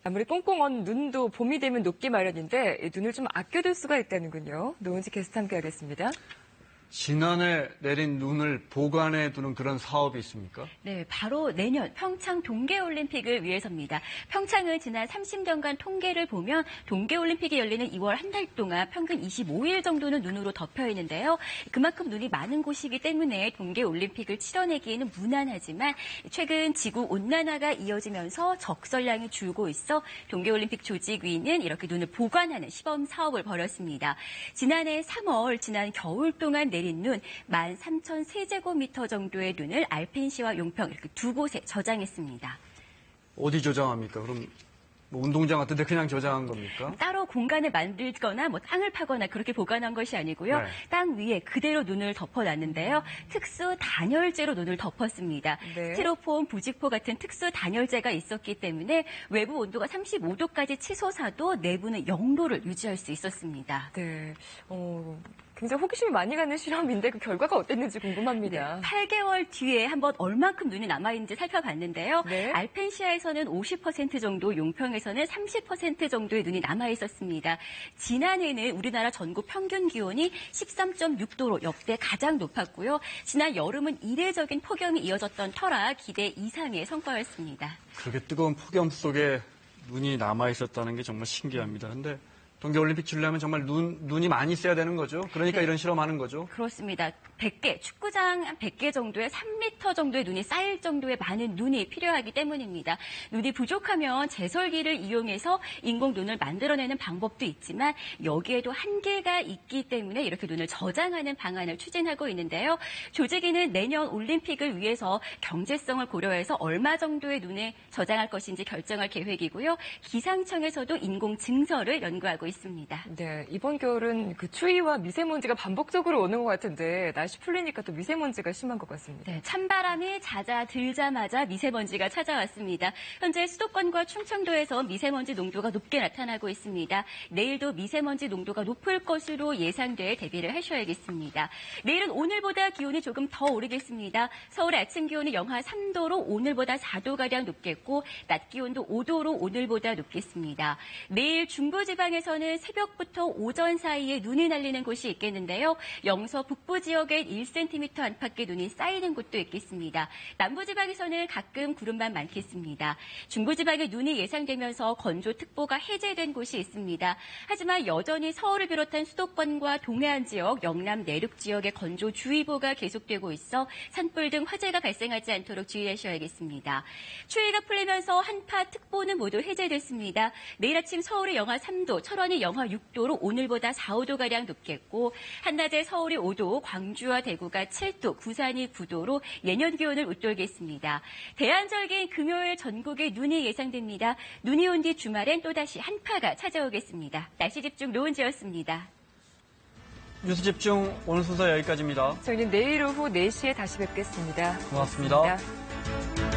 아무리 꽁꽁 눈도 봄이 되면 녹기 마련인데 눈을 좀 아껴둘 수가 있다는군요. 노은지 게스트 함께하겠습니다. 지난해 내린 눈을 보관해두는 그런 사업이 있습니까? 네, 바로 내년 평창 동계올림픽을 위해서입니다. 평창은 지난 30년간 통계를 보면 동계올림픽이 열리는 2월 한 달 동안 평균 25일 정도는 눈으로 덮여 있는데요. 그만큼 눈이 많은 곳이기 때문에 동계올림픽을 치러내기에는 무난하지만 최근 지구온난화가 이어지면서 적설량이 줄고 있어 동계올림픽 조직위는 이렇게 눈을 보관하는 시범 사업을 벌였습니다. 지난해 3월, 지난 겨울 동안 내린 눈 13,000세제곱미터 정도의 눈을 알펜시와 용평 이렇게 두 곳에 저장했습니다. 어디 저장합니까? 그럼 뭐 운동장 같은 데 그냥 저장한 겁니까? 따로 공간을 만들거나 뭐 땅을 파거나 그렇게 보관한 것이 아니고요. 네. 땅 위에 그대로 눈을 덮어놨는데요. 특수 단열재로 눈을 덮었습니다. 네. 스티로폼, 부직포 같은 특수 단열재가 있었기 때문에 외부 온도가 35도까지 치솟아도 내부는 0도를 유지할 수 있었습니다. 네, 굉장히 호기심이 많이 가는 실험인데 그 결과가 어땠는지 궁금합니다. 8개월 뒤에 한번 얼만큼 눈이 남아있는지 살펴봤는데요. 네. 알펜시아에서는 50% 정도, 용평에서는 30% 정도의 눈이 남아있었습니다. 지난해는 우리나라 전국 평균 기온이 13.6도로 역대 가장 높았고요. 지난 여름은 이례적인 폭염이 이어졌던 터라 기대 이상의 성과였습니다. 그렇게 뜨거운 폭염 속에 눈이 남아있었다는 게 정말 신기합니다. 근데 동계올림픽 치르려면 정말 눈이 많이 있어야 되는 거죠? 그러니까 네. 이런 실험하는 거죠? 그렇습니다. 100개, 축구장 한 100개 정도의 3m 정도의 눈이 쌓일 정도의 많은 눈이 필요하기 때문입니다. 눈이 부족하면 제설기를 이용해서 인공 눈을 만들어내는 방법도 있지만 여기에도 한계가 있기 때문에 이렇게 눈을 저장하는 방안을 추진하고 있는데요. 조직위는 내년 올림픽을 위해서 경제성을 고려해서 얼마 정도의 눈에 저장할 것인지 결정할 계획이고요. 기상청에서도 인공 증설을 연구하고 있습니다. 네, 이번 겨울은 그 추위와 미세먼지가 반복적으로 오는 것 같은데 날씨 풀리니까 또 미세먼지가 심한 것 같습니다. 네, 찬바람이 잦아들자마자 미세먼지가 찾아왔습니다. 현재 수도권과 충청도에서 미세먼지 농도가 높게 나타나고 있습니다. 내일도 미세먼지 농도가 높을 것으로 예상돼 대비를 하셔야겠습니다. 내일은 오늘보다 기온이 조금 더 오르겠습니다. 서울의 아침 기온이 영하 3도로 오늘보다 4도가량 높겠고 낮 기온도 5도로 오늘보다 높겠습니다. 내일 중부지방에서는 새벽부터 오전 사이에 눈이 날리는 곳이 있겠는데요. 영서 북부 지역엔 1cm 안팎의 눈이 쌓이는 곳도 있겠습니다. 남부지방에서는 가끔 구름만 많겠습니다. 중부지방에 눈이 예상되면서 건조특보가 해제된 곳이 있습니다. 하지만 여전히 서울을 비롯한 수도권과 동해안 지역, 영남 내륙 지역에 건조주의보가 계속되고 있어 산불 등 화재가 발생하지 않도록 주의하셔야겠습니다. 추위가 풀리면서 한파특보는 모두 해제됐습니다. 내일 아침 서울이 영하 3도, 철원이 영하 6도로 오늘보다 4, 5도가량 높겠고 한낮에 서울이 5도, 광주와 대구가 7도, 부산이 9도로 예년 기온을 웃돌겠습니다. 대안절기인 금요일 전국에 눈이 예상됩니다. 눈이 온 뒤 주말엔 또다시 한파가 찾아오겠습니다. 날씨 집중 노은지였습니다. 뉴스 집중 오늘 순서 여기까지입니다. 저희는 내일 오후 4시에 다시 뵙겠습니다. 고맙습니다. 고맙습니다.